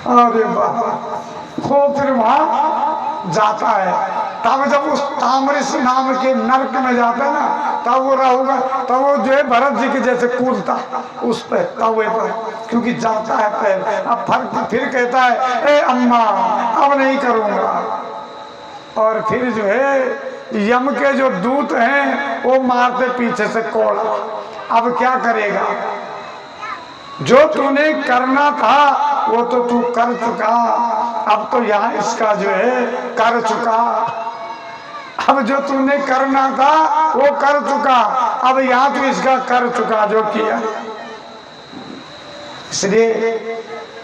अरे बाबा, वो फिर वहां जाता है। तब जब उस ताम्रिस नाम के नरक में जाता है ना, तब वो रहूगा, तब वो जो है भरत जी के जैसे कूदता उस पे तवे पर, क्योंकि जाता है पैर। अब फिर कहता है ए अम्मा अब नहीं करूंगा। और फिर जो है यम के जो दूत हैं वो मारते पीछे से कोड़ा। अब क्या करेगा? जो तूने करना था वो तो तू कर चुका, अब तो यहाँ इसका जो है कर चुका। अब जो तूने करना था वो कर चुका, अब यहाँ तू इसका कर चुका जो किया। इसलिए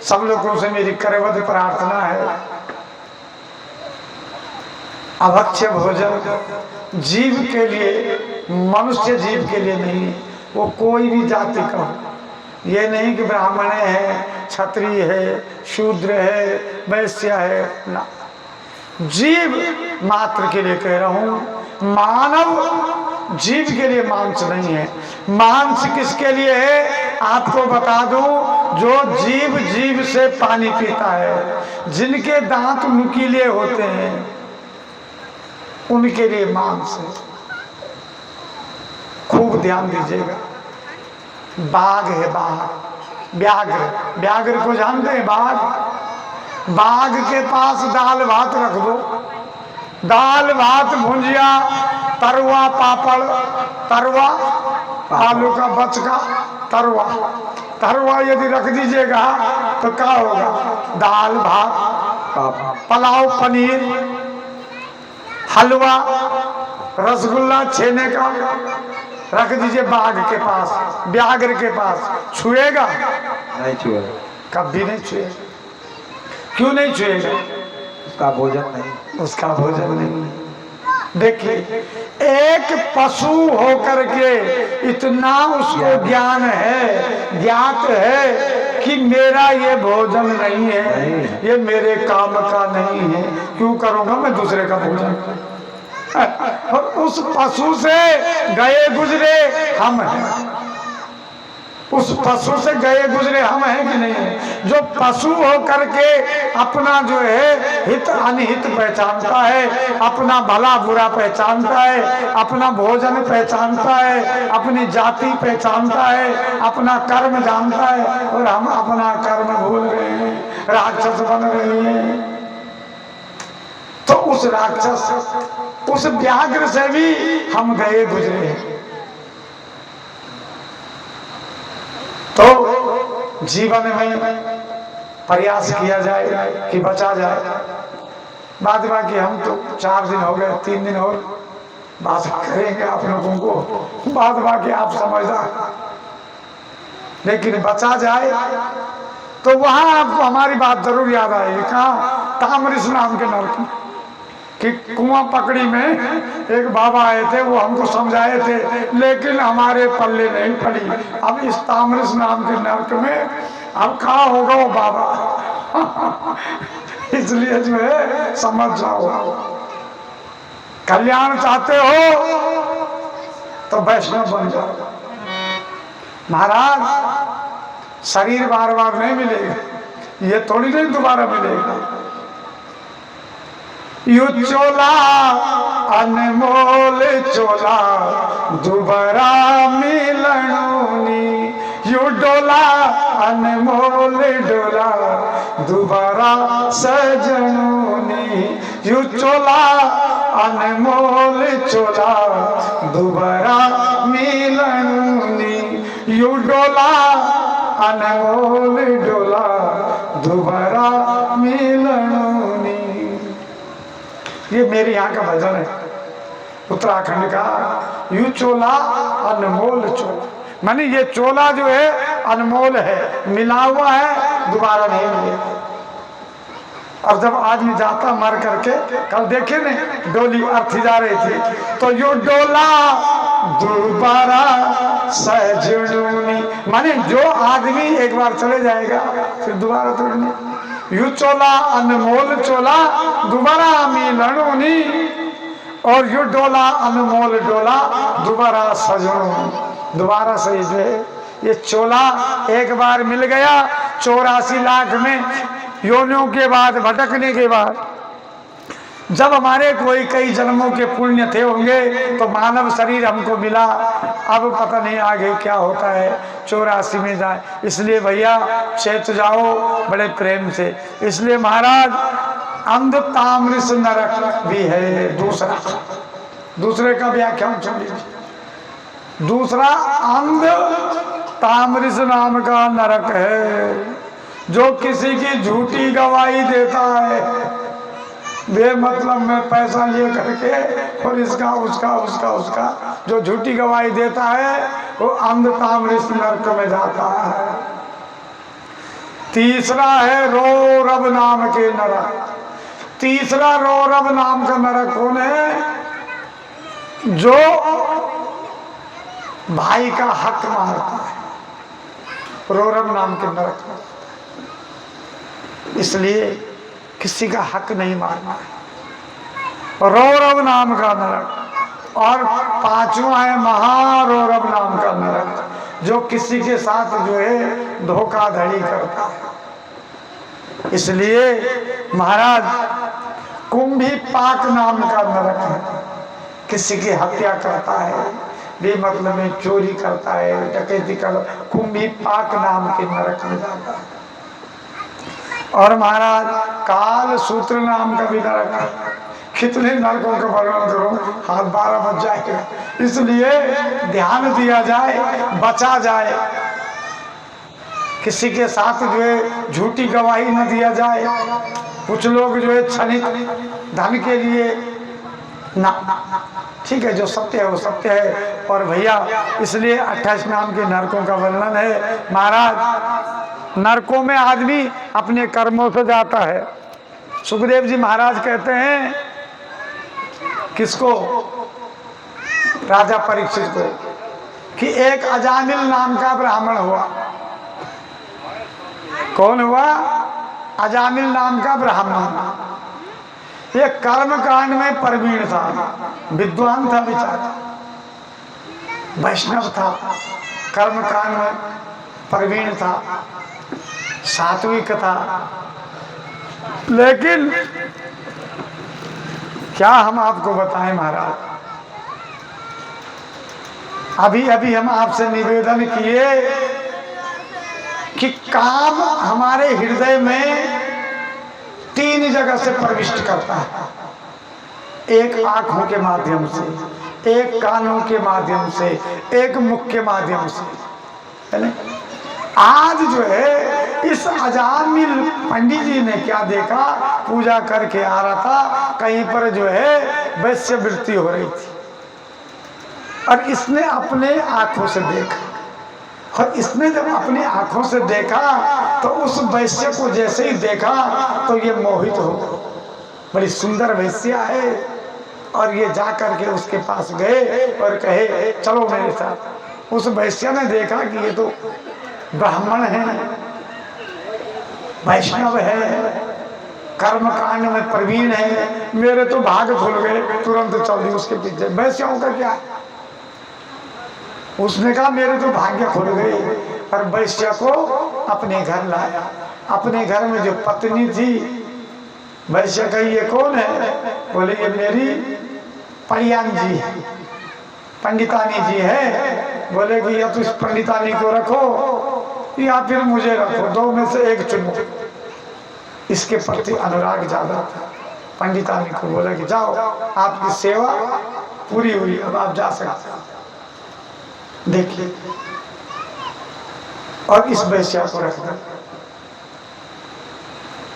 सब लोगों से मेरी करवद प्रार्थना है, अभक्ष्य भोजन जीव के लिए, मनुष्य जीव के लिए नहीं, वो कोई भी जाति का हो। ये नहीं कि ब्राह्मण है, क्षत्रिय है, शूद्र है, वैश्य है, ना, जीव मात्र के लिए कह रहा हूं। मानव जीव के लिए मांस नहीं है। मांस किसके लिए है आपको बता दूं, जो जीव जीव से पानी पीता है, जिनके दांत नुकीले होते हैं, उनके लिए मांस है। खूब ध्यान दीजिएगा। बाघ है, बाघ, व्याघ्र, व्याघ्र को जानते हैं? बाघ, बाघ के पास दाल भात रख दो, दाल भात भुंजिया तरुआ पापड़, तरुआ आलू का बचका तरुआ, तरुआ यदि रख दीजिएगा तो क्या होगा? दाल भात, पुलाव, पनीर, हलवा, रसगुल्ला, छेने का रख दीजिए बाघ के पास, व्याघ्र के पास, छुएगा? नहीं छुएगा, कभी नहीं छुएगा। क्यों नहीं छुएगा? उसका भोजन नहीं, उसका भोजन नहीं। देखिए, एक पशु होकर के इतना उसको ज्ञान है, ज्ञात है कि मेरा ये भोजन नहीं है, ये मेरे काम का नहीं है, क्यों करूंगा मैं दूसरे का भोजन? और उस पशु से गए गुजरे हम हैं, उस पशु से गए गुजरे हम हैं कि नहीं है? जो पशु होकर के अपना जो है हित अनहित पहचानता है, अपना भला बुरा पहचानता है, अपना भोजन पहचानता है, अपनी जाति पहचानता है, अपना कर्म जानता है, और हम अपना कर्म भूल गए हैं, राक्षस बन रहे हैं। तो उस राक्षस, उस व्याघ्र से भी हम गए गुजरे हैं। तो जीवन में प्रयास किया जाए कि बचा जाए। बाद बाकी हम तो 4 दिन हो गए, 3 दिन और बात करेंगे आप लोगों को, बाद बाकी आप समझदार, लेकिन बचा जाए तो वहां आपको हमारी बात जरूर याद आएगी। कहाँ? ताम्रिस नाम के नरक में, कि कुआं पकड़ी में एक बाबा आए थे, वो हमको समझाए थे, लेकिन हमारे पल्ले नहीं पड़ी। अब इस ताम्रिस नाम के नरक में अब कहाँ होगा वो बाबा? इसलिए जो है समझ जाओ, कल्याण चाहते हो तो वैष्णव बन जाओ। महाराज, शरीर बार बार नहीं मिलेगा, ये थोड़ी नहीं दोबारा मिलेगा। यू चोला अनमोल चोला दोबारा मिलनूनी, यू डोला अनमोल डोला दोबारा सजनूनी, यू चोला अनमोल चोला दोबारा मिलनूनी, यू डोला अनमोल डोला दोबारा मिलनूनी। ये मेरे यहाँ का भजन है, उत्तराखंड का। यू चोला अनमोल चोला, माने ये चोला जो है अनमोल है, मिला हुआ है, दोबारा नहीं मिलेगा। और जब आदमी जाता मर करके, कल देखे ने डोली अर्थी जा रही थी, तो यो डोला दोबारा सजनूनी, माने जो आदमी एक बार चले जाएगा फिर दोबारा तो नहीं। यू चोला अनमोल चोला दोबारा मिलनूनी, और यू डोला अनमोल डोला दोबारा सजनूनी। दोबारा से जो है ये चोला एक बार मिल गया, 84 लाख में योनियों के बाद, भटकने के बाद जब हमारे कोई कई जन्मों के पुण्य थे होंगे तो मानव शरीर हमको मिला। अब पता नहीं आगे क्या होता है, 84 में जाए। इसलिए भैया चेत जाओ बड़े प्रेम से। इसलिए महाराज अंध ताम्रस नरक भी है दूसरे का व्याख्यान सुन लीजिए। दूसरा अंध ताम्रस नाम का नरक है, जो किसी की झूठी गवाही देता है, बेमतलब में पैसा लिए करके और इसका उसका जो झूठी गवाही देता है वो अंध ताम्रस नरक में जाता है। तीसरा है रोरब नाम के नरक। तीसरा रोरब नाम का नरक कौन है? जो भाई का हक मारता है, रोरब नाम के नरक में। इसलिए किसी का हक नहीं मारना है, रोरब नाम का नरक। और पांचवा है महारोरब नाम का नरक, जो किसी के साथ जो है धोखाधड़ी करता है। इसलिए महाराज कुंभी पाक नाम का नरक है, किसी की हत्या करता है, बेमतलब में चोरी करता है, डकैती करता है, कुंभी पाक नाम के नरक में जाता है। और महाराज काल सूत्र नाम का भी नरक है। कितने नरकों का वर्णन करो, हाथ 12 बज जाएगा। इसलिए ध्यान दिया जाए, बचा जाए, किसी के साथ जो है झूठी गवाही न दिया जाए। कुछ लोग जो है क्षणिक धन के लिए ना, ठीक है, जो सत्य है वो सत्य है। और भैया इसलिए 28 नाम के नरकों का वर्णन है। महाराज नरकों में आदमी अपने कर्मों से जाता है। सुखदेव जी महाराज कहते हैं किसको? राजा परीक्षित को, कि एक अजामिल नाम का ब्राह्मण हुआ। कौन हुआ? अजामिल नाम का ब्राह्मण। ये कर्म कांड में प्रवीण था, विद्वान था बेचारा, वैष्णव था, कर्म कांड में प्रवीण था, सात्विक था। लेकिन क्या हम आपको बताएं महाराज, अभी अभी हम आपसे निवेदन किए कि काम हमारे हृदय में 3 जगह से प्रविष्ट करता है। एक आंखों के माध्यम से, एक कानों के माध्यम से, एक मुख के माध्यम से। आज जो है इस अजामिल पंडित जी ने क्या देखा, पूजा करके आ रहा था, कहीं पर जो है वैश्य वृत्ति हो रही थी, और इसने अपने आंखों से देखा। और इसने जब अपनी आंखों से देखा तो उस वैश्य को जैसे ही देखा तो ये मोहित हो गया, बड़ी सुंदर वैश्या है। और ये जा करके उसके पास गए और कहे चलो मेरे साथ। उस वैश्या ने देखा कि ये तो ब्राह्मण है, वैष्णव है, कर्म कांड में प्रवीण है, मेरे तो भाग खुल गए, तुरंत चल दी उसके पीछे। वैश्याओं का क्या है? उसने कहा मेरे तो भाग्य खुल गए। और वैश्या को अपने घर लाया। अपने घर में जो पत्नी थी, वैश्या कही ये कौन है? बोले ये मेरी परियान जी है, पंडितानी जी है। बोले कि या तो इस पंडितानी को रखो या फिर मुझे रखो, 2 में से एक चुनो। इसके प्रति अनुराग ज्यादा था। पंडितानी को बोला कि जाओ, आपकी सेवा पूरी हुई, अब आप जा सकते हैं। देखिए, और इस वैश्या को रख दो।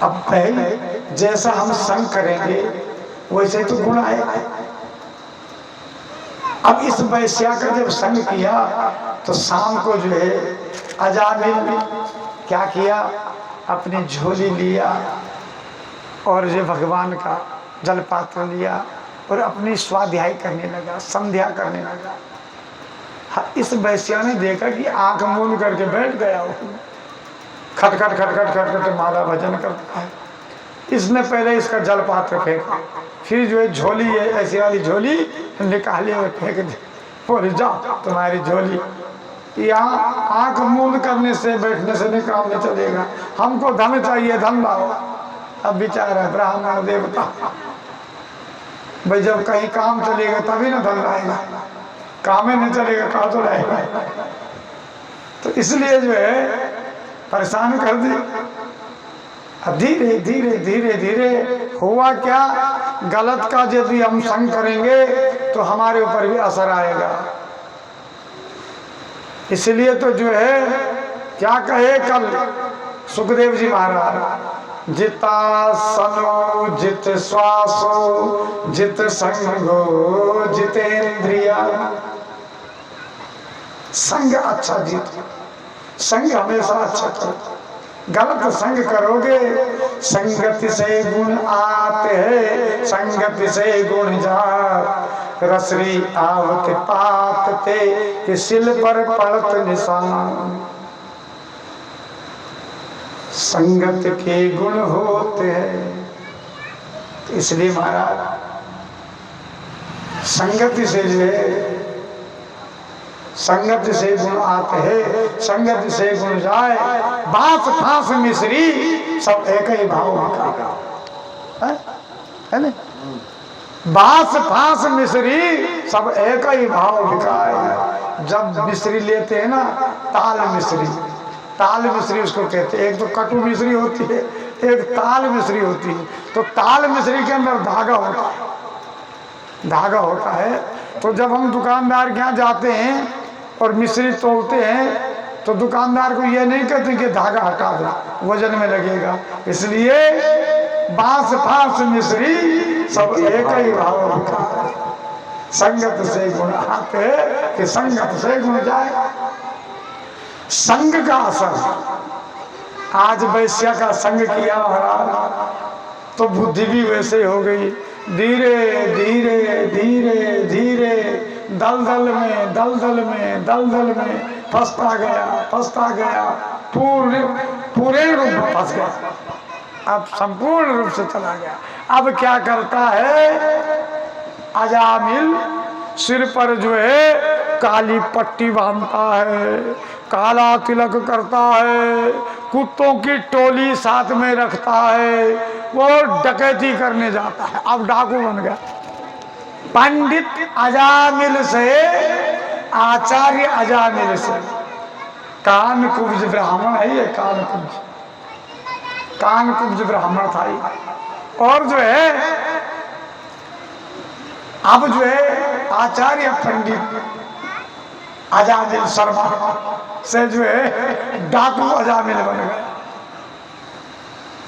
अब पहले जैसा हम संग करेंगे वैसे तो गुण आएगा। अब इस वैश्या का जब संग किया तो शाम को जो है अजामिल क्या किया, अपनी झोली लिया और जो भगवान का जलपात्र लिया और अपनी स्वाध्याय करने लगा, संध्या करने लगा। इस वैश्या ने देखा कि आंख मूंद करके बैठ गया वो, खटखट खटखट खटखट माला भजन करता है। इसने पहले इसका जलपात्र फेंका, फिर जो है झोली है ऐसी वाली झोली निकाली और फेंक दी। बोले जाओ तुम्हारी झोली यहाँ आंख मूंद करने से बैठने से नहीं काम नहीं चलेगा। हमको धन चाहिए, धन लाओ। अब विचार है ब्राह्मण देवता, भाई जब कहीं काम चलेगा तभी ना धन लाएगा, काम ही नहीं चलेगा कहाँ तो लाएगा। तो इसलिए जो है परेशान कर दी। धीरे धीरे धीरे धीरे हुआ क्या, गलत का यदि हम संग करेंगे तो हमारे ऊपर भी असर आएगा। इसलिए तो जो है क्या कहे कल सुखदेव जी महाराज, जिता सनो जित श्वासो जित संगो जितेंद्रिया। संग अच्छा जीत, संग हमेशा अच्छा करो। गलत संग करोगे संगति से गुण आते हैं, संगति से गुण जात। रसरी आवत पातते कि सिल पर पड़त निशान। संगत के गुण होते हैं, इसलिए महाराज संगति से जो है, संगति से गुण आते हैं, संगति से गुण जाए। बांस फांस मिश्री सब एक ही भाव का है ना। बांस फांस मिश्री सब एक ही भाव बिकाए। जब मिश्री लेते हैं ना, ताल मिश्री, ताल मिश्री उसको कहते हैं। एक तो कटु मिश्री होती है, एक ताल मिश्री होती है। तो ताल मिश्री के अंदर धागा होता है, धागा होता है। तो जब हम दुकानदार के यहाँ जाते हैं और मिश्री तोलते हैं तो दुकानदार को ये नहीं कहते कि धागा हटा दो, वजन में लगेगा। इसलिए बांस फांस मिश्री सब एक ही भाव का। संगत से गुण आते कि संगत से गुण जाए। संग का असर, आज वैश्या का संग किया महाराज तो बुद्धि भी वैसे हो गई। धीरे धीरे धीरे धीरे दलदल में दलदल में दलदल में फंसता गया, पूरे रूप में फंस गया, अब संपूर्ण रूप से चला गया। अब क्या करता है, अजामिल सिर पर जो है काली पट्टी बांधता है, काला तिलक करता है, कुत्तों की टोली साथ में रखता है, वो डकैती करने जाता है। अब डाकू बन गया। पंडित अजामिल से, आचार्य अजामिल से, कानकुब्ज ब्राह्मण है ये, कानकुब्ज ब्राह्मण था ये। और जो है अब जो है आचार्य पंडित अजामिल शर्मा से जो है डाकू अजामिल बन गया।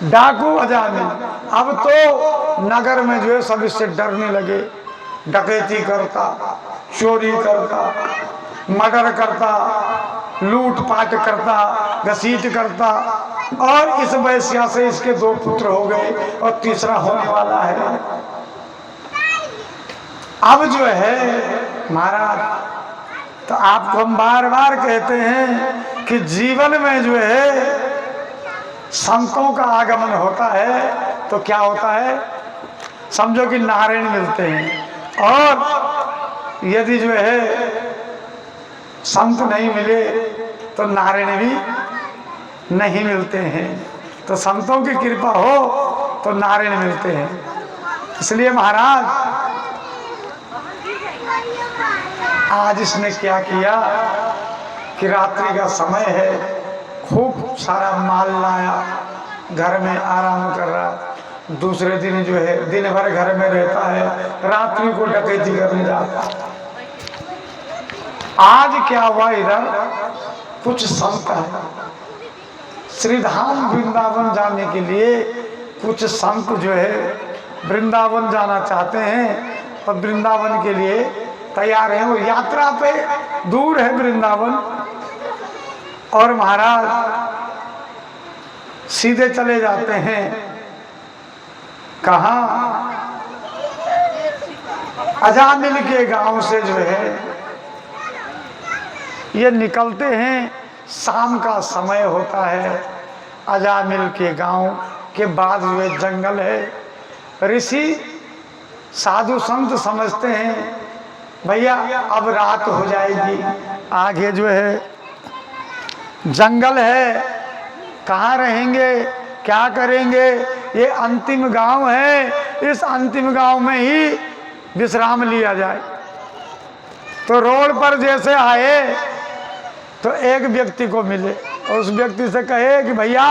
डाकू अजामिल अब तो नगर में जो है सब इससे डरने लगे। डकैती करता, चोरी करता, मर्डर करता, लूटपाट करता, घसीट करता। और इस वैश्या से इसके 2 पुत्र हो गए और तीसरा होने वाला है। अब जो है महाराज, तो आपको हम बार बार कहते हैं कि जीवन में जो है संतों का आगमन होता है तो क्या होता है, समझो कि नारायण मिलते हैं। और यदि जो है संत नहीं मिले तो नारायण भी नहीं मिलते हैं। तो संतों की कृपा हो तो नारायण मिलते हैं। इसलिए महाराज आज इसने क्या किया कि रात्रि का समय है, खूब सारा माल लाया, घर में आराम कर रहा। दूसरे दिन जो है दिन भर घर में रहता है, रात्रि को डकैती करने जाता। आज क्या हुआ, इधर कुछ संत है, श्रीधाम वृंदावन जाने के लिए कुछ संत जो है वृंदावन जाना चाहते हैं और वृंदावन के लिए तैयार हैं। वो यात्रा पे, दूर है वृंदावन। और महाराज सीधे चले जाते हैं कहाँ, अजामिल के गांव से जो है ये निकलते हैं। शाम का समय होता है। अजामिल के गांव के बाद जो है जंगल है। ऋषि साधु संत समझते हैं भैया अब रात हो जाएगी, आगे जो है जंगल है, कहाँ रहेंगे, क्या करेंगे, ये अंतिम गांव है, इस अंतिम गांव में ही विश्राम लिया जाए। तो रोड पर जैसे आए तो एक व्यक्ति को मिले और उस व्यक्ति से कहे कि भैया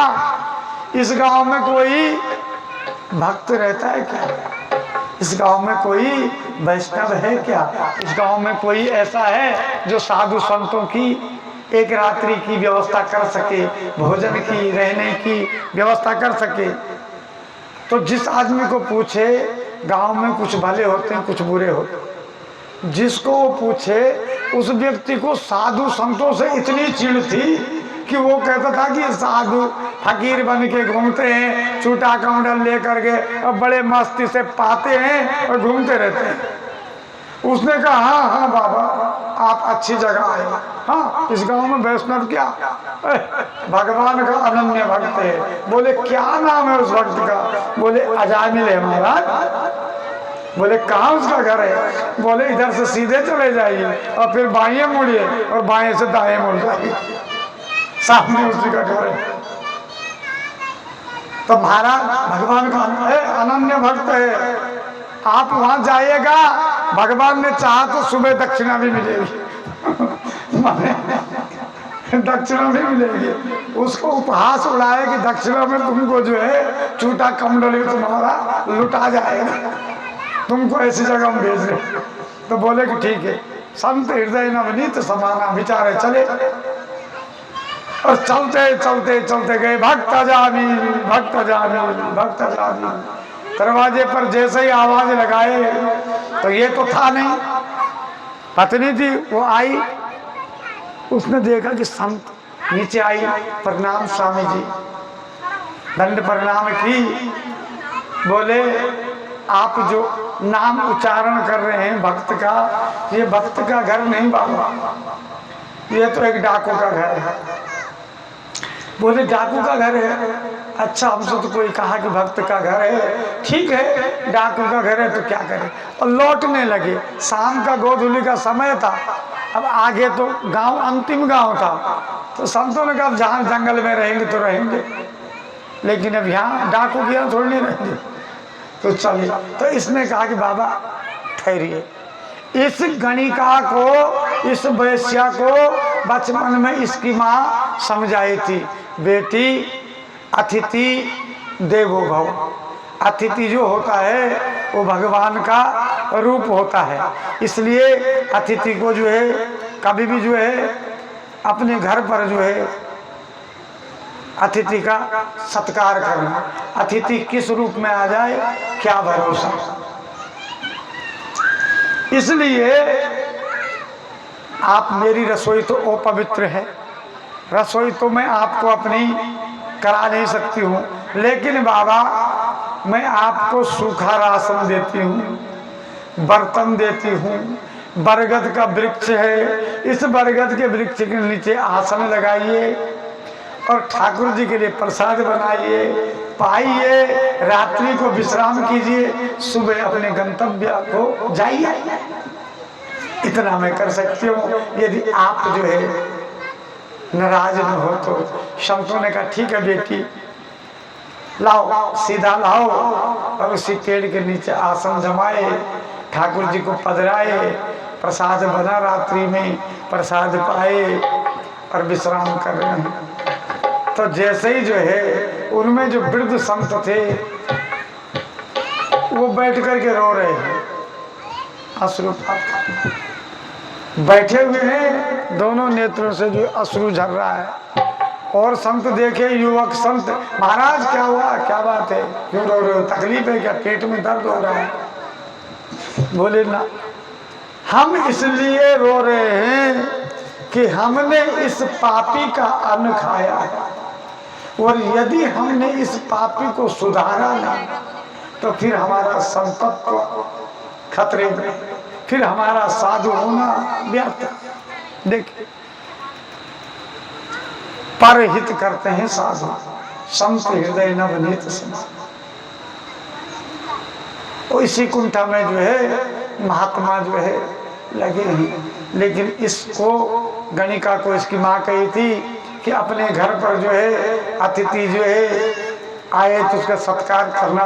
इस गांव में कोई भक्त रहता है क्या, इस गांव में कोई वैष्णव है क्या, इस गांव में कोई ऐसा है जो साधु संतों की एक रात्रि की व्यवस्था कर सके, भोजन की, रहने की व्यवस्था कर सके। तो जिस आदमी को पूछे, गांव में कुछ भले होते हैं कुछ बुरे होते हैं, जिसको वो पूछे उस व्यक्ति को साधु संतों से इतनी चिढ़ थी कि वो कहता था कि साधु फकीर बन के घूमते हैं, छूटा कमंडल लेकर के और बड़े मस्ती से पाते हैं और घूमते रहते हैं। उसने कहा हाँ हाँ बाबा आप अच्छी जगह आए, हाँ इस गांव में वैष्णव क्या, भगवान का अनन्य भक्त है। बोले क्या नाम है उस भक्त का, बोले अजामिल है महाराज। बोले कहाँ उसका घर है, बोले इधर से सीधे चले जाइए और फिर बाएं मुड़िए और बाएं से दाएं मुड़ जाइए, सामने उसी का घर है। तो महाराज भगवान का अनन्य भक्त है, आप वहां जाइएगा, भगवान ने चाहा तो सुबह दक्षिणा भी मिलेगी दक्षिणा भी मिलेगी। उसको उपहास उड़ाए कि दक्षिणा में तुमको जो है छूटा कमंडल तुम्हारा लुटा जाएगा, तुमको ऐसी जगह में भेज रहे। तो बोले कि ठीक है, संत हृदय नवनीत समाना, विचारे चले और चलते चलते चलते गए। भक्त जामी भक्त जामी भक्त जामी, दरवाजे पर जैसे ही आवाज लगाए तो ये तो था नहीं, पत्नी थी वो आई, उसने देखा कि संत नीचे आई, प्रणाम स्वामी जी, दंड प्रणाम की। बोले आप जो नाम उच्चारण कर रहे हैं भक्त का, ये भक्त का घर नहीं बाबा, ये तो एक डाकू का घर है। बोले डाकू का घर है, अच्छा हमसे तो कोई कहा कि भक्त का घर है, ठीक है डाकू का घर है तो क्या करें। और लौटने लगे, शाम का गोधूली का समय था, अब आगे तो गांव अंतिम गांव था, तो संतों ने कहा जहाँ जंगल में रहेंगे तो रहेंगे, लेकिन अब यहाँ डाकू की यहाँ थोड़ी नहीं रहेंगे, तो चलिए। तो इसने कहा कि बाबा ठहरिए, इस गणिका को, इस वैश्या को बचपन में इसकी माँ समझाई थी, बेटी अतिथि देवो भव, अतिथि जो होता है वो भगवान का रूप होता है, इसलिए अतिथि को जो है कभी भी जो है अपने घर पर जो है अतिथि का सत्कार करना। अतिथि किस रूप में आ जाए क्या भरोसा, इसलिए आप मेरी रसोई तो अपवित्र है, रसोई तो मैं आपको अपनी करा नहीं सकती हूँ, लेकिन बाबा मैं आपको सूखा राशन देती हूँ, बर्तन देती हूँ, बरगद का वृक्ष है, इस बरगद के वृक्ष के नीचे आसन लगाइए और ठाकुर जी के लिए प्रसाद बनाइए, पाइए, रात्रि को विश्राम कीजिए, सुबह अपने गंतव्य को जाइए। इतना मैं कर सकती हूँ, यदि आप जो है नाराज न हो तो। संतों ने कहा ठीक है बेटी, लाओ सीधा लाओ, और उसी पेड़ के नीचे आसन जमाए, ठाकुर जी को पधराए, प्रसाद बना, रात्रि में प्रसाद पाए और विश्राम कर रहे हैं। तो जैसे ही जो है उनमें जो वृद्ध संत थे वो बैठ करके रो रहे हैं, अश्रुपात बैठे हुए हैं, दोनों नेत्रों से जो अश्रु झर रहा है। और संत देखे, युवक संत, महाराज क्या हुआ, क्या बात है, क्यों रो रहे हो, तकलीफ है क्या, पेट में दर्द हो रहा है। बोले ना, हम इसलिए रो रहे हैं कि हमने इस पापी का अन्न खाया है, और यदि हमने इस पापी को सुधारा ना तो फिर हमारा संतत्व खतरे में, फिर हमारा साधु होना व्यर्थ। देखिए परहित करते हैं साधु, संत हृदय नवनीत समा। और इसी कुंठा में जो है महात्मा जो है लगे हैं, लेकिन इसको गणिका को इसकी माँ कही थी कि अपने घर पर जो है अतिथि जो है आए तो उसका सत्कार करना।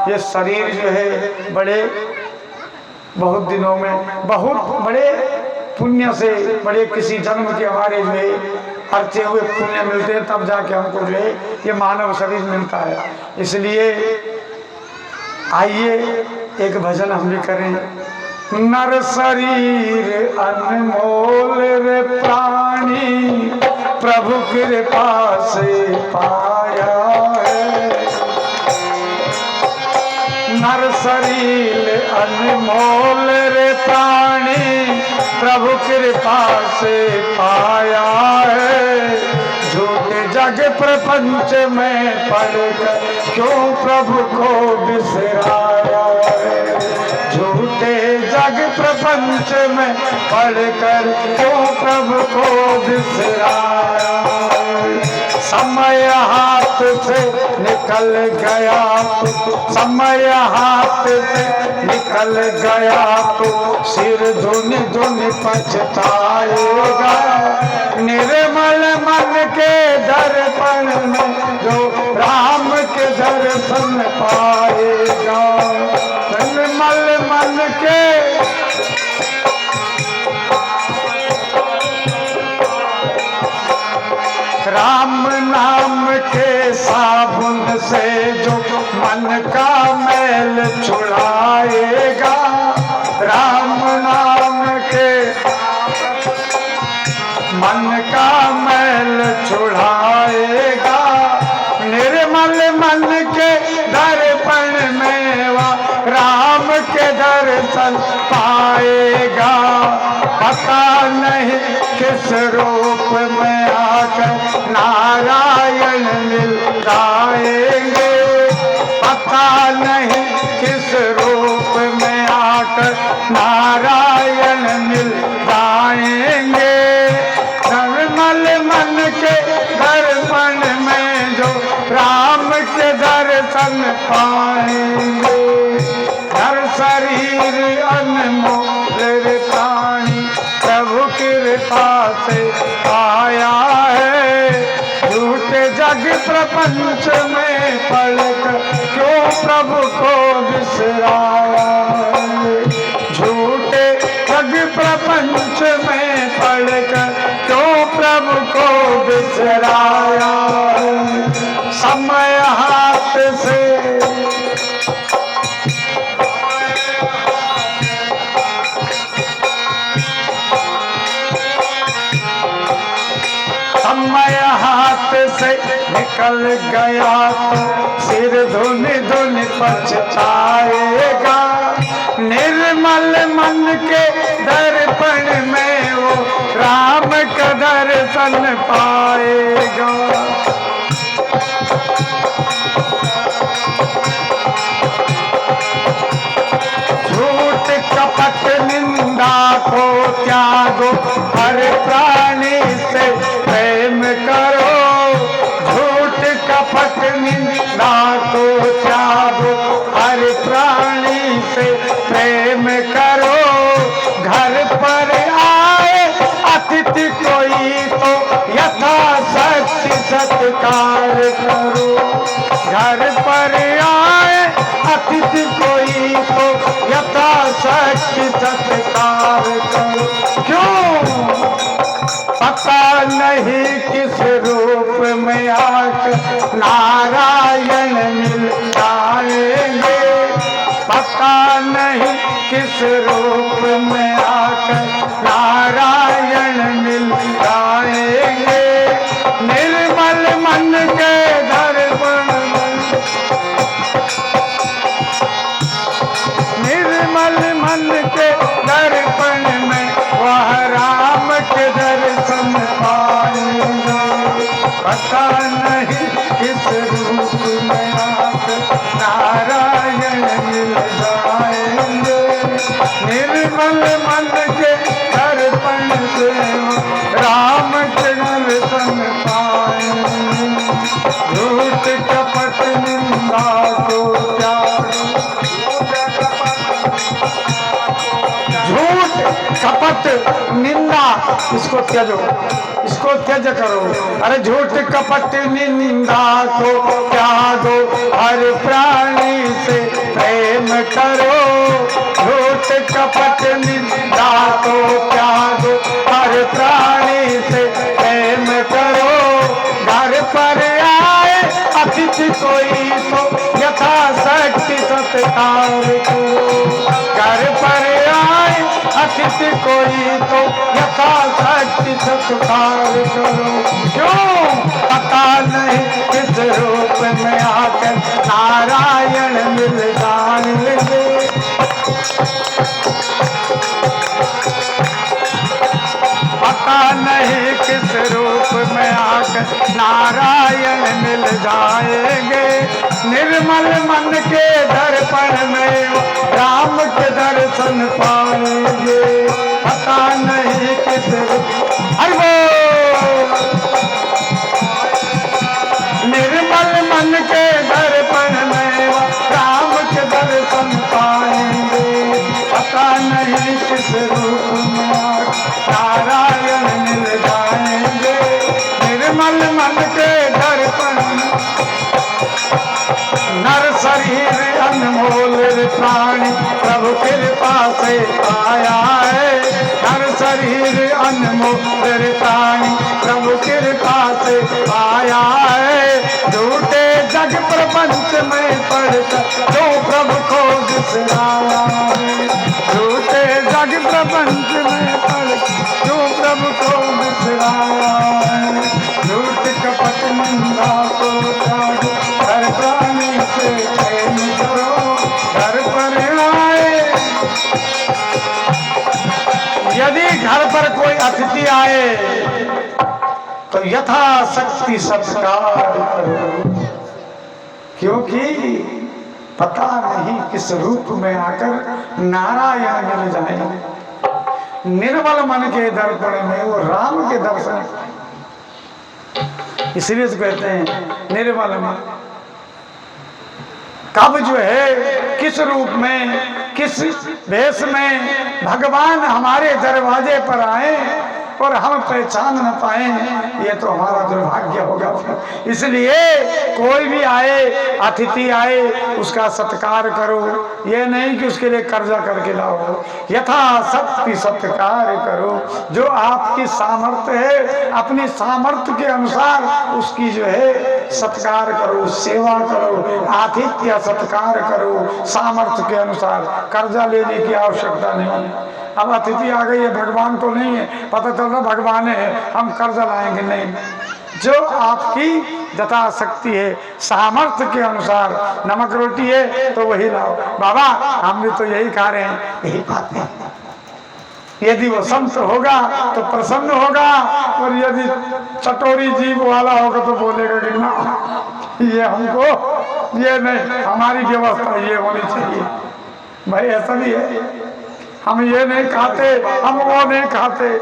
ये शरीर जो है बड़े बहुत दिनों में बहुत बड़े पुण्य से बड़े किसी जन्म के हमारे जो है अर्चे हुए पुण्य मिलते हैं, तब जाके हमको जो है ये मानव शरीर मिलता है। इसलिए आइए एक भजन हम भी करें। नर शरीर अनमोल रे प्राणी प्रभु कृपा से पाया है। नर शरीर अनमोल रे प्राणी प्रभु कृपा से पाया है। झूठे जग प्रपंच में पड़कर क्यों प्रभु को बिसराया है। झूठे जग प्रपंच में पड़कर क्यों प्रभु को बिसराया है। समय हाथ से निकल गया तो, समय हाथ से निकल गया तो सिर धुन धुन पछताएगा। निर्मल मन के दर्पण में जो राम के दर्शन पाएगा। निर्मल मन के राम नाम के साबुन से जो मन का मैल छुड़ाएगा। राम नाम के मन का मैल छुड़ाएगा। निर्मल मन के दर्पण में वह राम के दर्शन पाएगा। पता नहीं किस रूप में आकर नारायण मिल जाएंगे। पता नहीं किस रूप में आकर नारायण मिल जाएंगे। निर्मल मन के दर्पण में जो राम के दर्शन पाएंगे। हर शरीर अनमोल रे प्राणी प्रभु कृपा से आया है। झूठे जग प्रपंच में पड़कर क्यों प्रभु को बिसराया है। झूठे जग प्रपंच में पड़कर क्यों प्रभु को बिसराया है। समय हाथ से समय हाथ से निकल गया तो सिर धुन धुन पछताएगा। निर्मल मन के दर्पण में वो राम का दर्शन पाएगा। झूठ कपट निंदा को त्यागो हर प्राणी से प्रेम करो। झूठ कपट निंदा को त्यागो हर प्राणी से प्रेम करो। घर पर आए अतिथि कोई तो यथा शक्ति सत्कार करो। घर पर आए अतिथि कोई तो यथा शक्ति सत्कार करो। क्यों पता नहीं किस रूप में आकर नारायण मिल जाएंगे। पता नहीं किस रूप में आकर नारायण मिल जाएंगे। निर्मल मन के दर्पण निर्मल मन के दर्पण में वह राम के दर्शन पाएंगे। पता नहीं किस रूप में आकर नारायण मिल जाएंगे। निर्मल मन के दर्पण से राम के दर्शन पाएंगे। झूठ कपट निंदा को त्याग। झूठ कपट निंदा इसको त्यजो, इसको त्यज करो। अरे झूठ कपट निंदा को त्यागो, हर प्राणी से प्रेम करो। झूठ कपट निंदा को त्यागो, हर प्राणी से प्रेम करो। घर पर आए अतिथि कोई तो यथाशक्ति सत्कार करो। घर पर आए अतिथि कोई तो यथाशक्ति सत्कार करो। क्यों? पता नहीं किस रूप में आकर नारायण मिल जाएंगे। पता नहीं किस रूप में आकर नारायण मिल जाएंगे। निर्मल मन के दर्पण में राम के दर्शन पाएंगे। पता नहीं किस रूप, निर्मल मन के दर्पण में राम के दर्शन पाएंगे। पता नहीं किस रूप में नारायण मिल जाएंगे। निर्मल मन के दर्पण में नर शरीर अनमोल प्राणी प्रभु कृपा से आया है। नर शरीर अनमोल प्राणी प्रभु कृपा से आया है। झूठे जग प्रपंच में पड़कर जो प्रभु को बिसराया है। झूठे जग प्रपंच में पड़कर जो प्रभु को बिसराया है। झूठ कपट निंदा को त्यागो, हर प्राणी से प्रेम करो। घर पर आए, यदि घर पर कोई अतिथि आए तो यथाशक्ति सत्कार करो। क्योंकि पता नहीं किस रूप में आकर नारायण मिल जाएंगे। निर्मल मन के दर्पण में वो राम के दर्शन, इसलिए तो कहते हैं निर्मल मन। कब जो है किस रूप में किस वेश में भगवान हमारे दरवाजे पर आए और हम पहचान न पाए, ये तो हमारा दुर्भाग्य होगा। इसलिए कोई भी आए, अतिथि आए, उसका सत्कार करो। ये नहीं कि उसके लिए कर्जा करके लाओ। यथाशक्ति सत्कार करो। जो आपकी सामर्थ्य है, अपनी सामर्थ्य के अनुसार उसकी जो है सत्कार करो, सेवा करो, आतिथ्य सत्कार करो। सामर्थ्य के अनुसार कर्जा लेने की आवश्यकता नहीं। अब अतिथि आ गई है, भगवान तो नहीं है, पता चल रहा भगवान है, हम कर्जा लाएंगे नहीं। जो आपकी यथाशक्ति है, सामर्थ्य के अनुसार, नमक रोटी है तो वही लाओ। बाबा हम भी तो यही खा रहे हैं, यही बात है। यदि वो संत होगा तो प्रसन्न होगा, और यदि चटोरी जीव वाला होगा तो बोलेगा कि ना, ये हमको ये नहीं, हमारी व्यवस्था ये होनी चाहिए। भाई ऐसा भी है, हम ये नहीं खाते, हम वो नहीं खाते।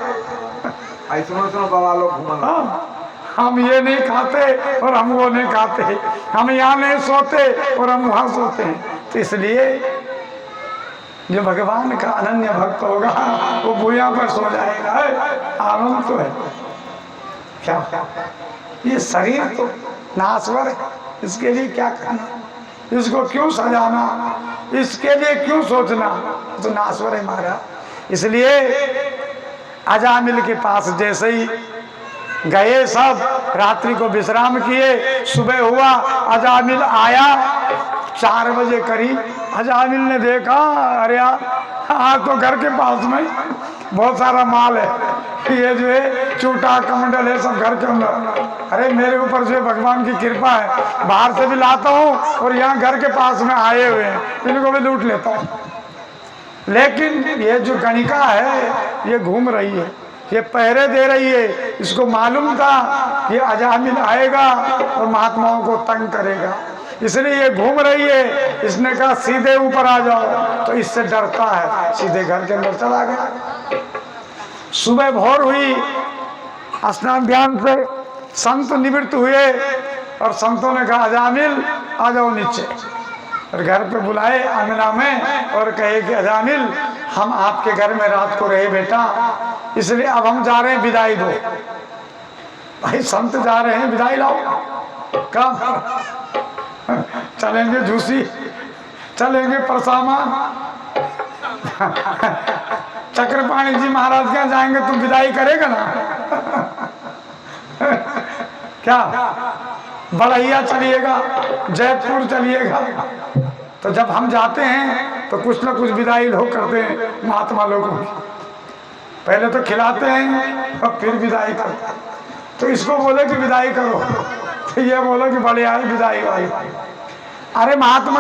सुनो बाबा लोग, हम ये नहीं खाते और हम वो नहीं खाते। हम यहाँ नहीं सोते और हम वहाँ सोते हैं। तो इसलिए जो भगवान का अनन्य भक्त होगा वो भूया पर सो जाएगा। आनंद तो है क्या? ये शरीर तो नाश्वर है, इसके लिए क्या करना, इसको क्यों सजाना, इसके लिए क्यों सोचना, तो नाश्वर है हमारा। इसलिए अजामिल के पास जैसे ही गए, सब रात्रि को विश्राम किए, सुबह हुआ अजामिल आया 4 बजे करीब। अजामिल ने देखा, अरे यार हाँ तो घर के पास में बहुत सारा माल है, ये जो है चूटा कमंडल है सब घर के अंदर। अरे मेरे ऊपर जो है भगवान की कृपा है, बाहर से भी लाता हूँ और यहाँ घर के पास में आए हुए हैं, इनको भी लूट लेता हूँ। लेकिन ये जो गणिका है ये घूम रही है, ये पहरे दे रही है। इसको मालूम था ये अजामिल आएगा और महात्माओं को तंग करेगा, इसलिए ये घूम रही है। इसने कहा सीधे ऊपर आ जाओ, तो इससे डरता है, सीधे घर के अंदर चला गया। सुबह भोर हुई, स्नान ध्यान से संत निवृत्त हुए और संतों ने कहा अजामिल आ जाओ नीचे, और घर पे बुलाए अंगना में और कहे कि अजामिल हम आपके घर में रात को रहे बेटा, इसलिए अब हम जा रहे हैं, विदाई दो। भाई संत जा रहे हैं, विदाई लाओ। कब चलेंगे? झूसी चलेंगे, परसामा, चक्रपाणी जी महाराज के यहाँ जाएंगे तो विदाई करेगा ना? क्या बड़ैया चलिएगा, जयपुर चलिएगा। तो जब हम जाते हैं तो कुछ ना कुछ विदाई लोग करते हैं, महात्मा लोगों की। पहले तो खिलाते हैं और फिर विदाई करते हैं। तो इसको बोले कि विदाई करो, तो ये बोलो कि बड़े आई विदाई आई। अरे महात्मा